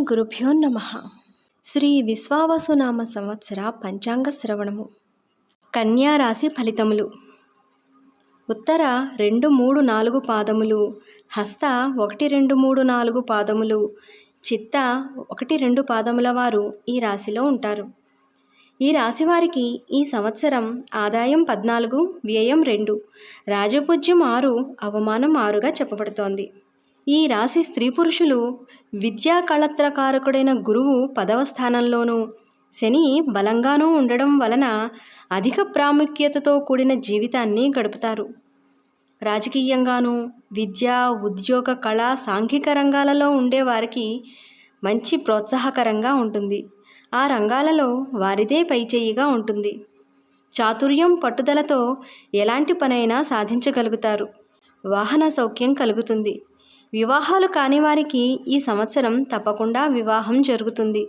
గురుభ్యో నమః. శ్రీ విశ్వావసునామ సంవత్సర పంచాంగ శ్రవణము. కన్యా రాశి ఫలితములు. ఉత్తర 2, 3, 4 పాదములు, హస్త 1, 2, 3, 4 పాదములు, చిత్త 1, 2 పాదముల వారు ఈ రాశిలో ఉంటారు. ఈ రాశి వారికి ఈ సంవత్సరం ఆదాయం 14, వ్యయం 2, రాజపూజ్యం 6, అవమానం 6గా చెప్పబడుతోంది. ఈ రాశి స్త్రీ పురుషులు విద్యా కళత్రకారకుడైన గురువు 10వ స్థానంలోనూ, శని బలంగానూ ఉండడం వలన అధిక ప్రాముఖ్యతతో కూడిన జీవితాన్ని గడుపుతారు. రాజకీయంగానూ, విద్యా, ఉద్యోగ, కళ, సాంఘిక రంగాలలో ఉండేవారికి మంచి ప్రోత్సాహకరంగా ఉంటుంది. ఆ రంగాలలో వారిదే పైచేయిగా ఉంటుంది. చాతుర్యం, పట్టుదలతో ఎలాంటి పనైనా సాధించగలుగుతారు. వాహన సౌఖ్యం కలుగుతుంది. వివాహాలు కాని వారికి ఈ సంవత్సరం తప్పకుండా వివాహం జరుగుతుంది.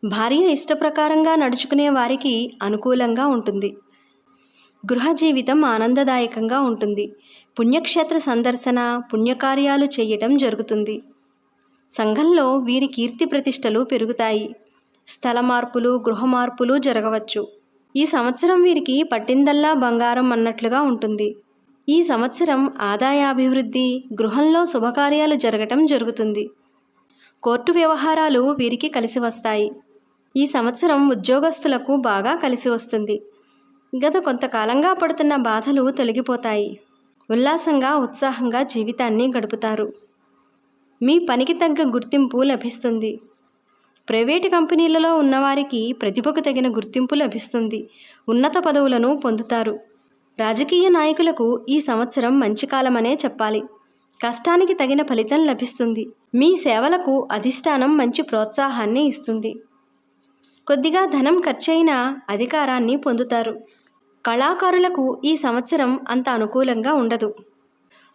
భార్య ఇష్టప్రకారంగా నడుచుకునే వారికి అనుకూలంగా ఉంటుంది. గృహ జీవితం ఆనందదాయకంగా ఉంటుంది. పుణ్యక్షేత్ర సందర్శన, పుణ్యకార్యాలు చేయటం జరుగుతుంది. సంఘంలో వీరి కీర్తి ప్రతిష్టలు పెరుగుతాయి. స్థల మార్పులు, గృహ మార్పులు జరగవచ్చు. ఈ సంవత్సరం వీరికి పట్టిందల్లా బంగారం అన్నట్లుగా ఉంటుంది. ఈ సంవత్సరం ఆదాయాభివృద్ధి, గృహంలో శుభకార్యాలు జరగటం జరుగుతుంది. కోర్టు వ్యవహారాలు వీరికి కలిసి వస్తాయి. ఈ సంవత్సరం ఉద్యోగస్తులకు బాగా కలిసి వస్తుంది. గత కొంతకాలంగా పడుతున్న బాధలు తొలగిపోతాయి. ఉల్లాసంగా, ఉత్సాహంగా జీవితాన్ని గడుపుతారు. మీ పనికి తగ్గ గుర్తింపు లభిస్తుంది. ప్రైవేటు కంపెనీలలో ఉన్నవారికి ప్రతిభకు తగిన గుర్తింపు లభిస్తుంది. ఉన్నత పదవులను పొందుతారు. రాజకీయ నాయకులకు ఈ సంవత్సరం మంచి కాలమనే చెప్పాలి. కష్టానికి తగిన ఫలితం లభిస్తుంది. మీ సేవలకు అధిష్టానం మంచి ప్రోత్సాహాన్ని ఇస్తుంది. కొద్దిగా ధనం ఖర్చయినా అధికారాన్ని పొందుతారు. కళాకారులకు ఈ సంవత్సరం అంత అనుకూలంగా ఉండదు.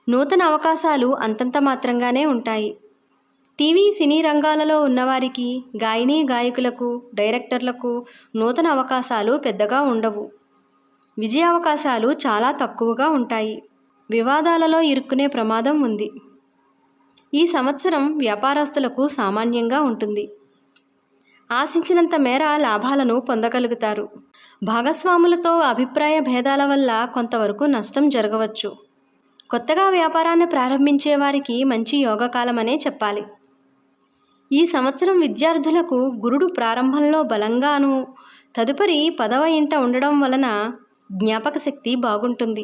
నూతన అవకాశాలు అంతంత మాత్రంగానే ఉంటాయి. టీవీ, సినీ రంగాలలో ఉన్నవారికి, గాయనీ గాయకులకు, డైరెక్టర్లకు నూతన అవకాశాలు పెద్దగా ఉండవు. విజయావకాశాలు చాలా తక్కువగా ఉంటాయి. వివాదాలలో ఇరుక్కునే ప్రమాదం ఉంది. ఈ సంవత్సరం వ్యాపారస్తులకు సామాన్యంగా ఉంటుంది. ఆశించినంత మేర లాభాలను పొందగలుగుతారు. భాగస్వాములతో అభిప్రాయ భేదాల వల్ల కొంతవరకు నష్టం జరగవచ్చు. కొత్తగా వ్యాపారాన్ని ప్రారంభించే వారికి మంచి యోగకాలమనే చెప్పాలి. ఈ సంవత్సరం విద్యార్థులకు గురుడు ప్రారంభంలో బలంగాను, తదుపరి 10వ ఇంట ఉండడం వలన జ్ఞాపక శక్తి బాగుంటుంది.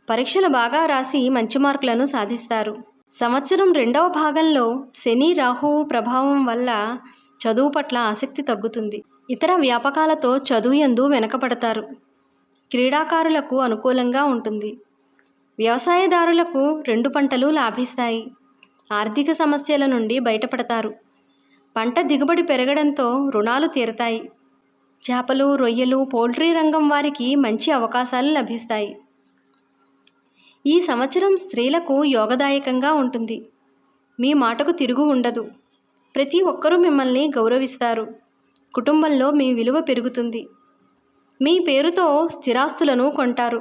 పరీక్షలు బాగా రాసి మంచి మార్కులను సాధిస్తారు. సంవత్సరం 2వ భాగంలో శని, రాహువు ప్రభావం వల్ల చదువు పట్ల ఆసక్తి తగ్గుతుంది. ఇతర వ్యాపకాలతో చదువు యందు వెనకపడతారు. క్రీడాకారులకు అనుకూలంగా ఉంటుంది. వ్యవసాయదారులకు 2 పంటలు లాభిస్తాయి. ఆర్థిక సమస్యల నుండి బయటపడతారు. పంట దిగుబడి పెరగడంతో రుణాలు తీరతాయి. చేపలు, రొయ్యలు, పౌల్ట్రీ రంగం వారికి మంచి అవకాశాలు లభిస్తాయి. ఈ సంవత్సరం స్త్రీలకు యోగదాయకంగా ఉంటుంది. మీ మాటకు తిరుగు ఉండదు. ప్రతి ఒక్కరూ మిమ్మల్ని గౌరవిస్తారు. కుటుంబంలో మీ విలువ పెరుగుతుంది. మీ పేరుతో స్థిరాస్తులను కొంటారు.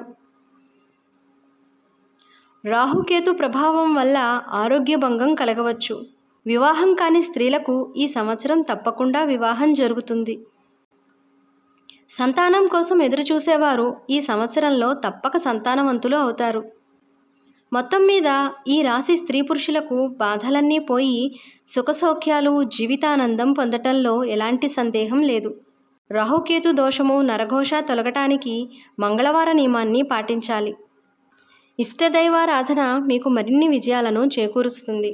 రాహుకేతు ప్రభావం వల్ల ఆరోగ్య భంగం కలగవచ్చు. వివాహం కాని స్త్రీలకు ఈ సంవత్సరం తప్పకుండా వివాహం జరుగుతుంది. సంతానం కోసం ఎదురుచూసేవారు ఈ సంవత్సరంలో తప్పక సంతానవంతులు అవుతారు. మొత్తం మీద ఈ రాశి స్త్రీ పురుషులకు బాధలన్నీ పోయి సుఖసౌఖ్యాలు, జీవితానందం పొందటంలో ఎలాంటి సందేహం లేదు. రాహుకేతు దోషము, నరఘోష తొలగటానికి మంగళవార నియమాన్ని పాటించాలి. ఇష్టదైవారాధన మీకు మరిన్ని విజయాలను చేకూరుస్తుంది.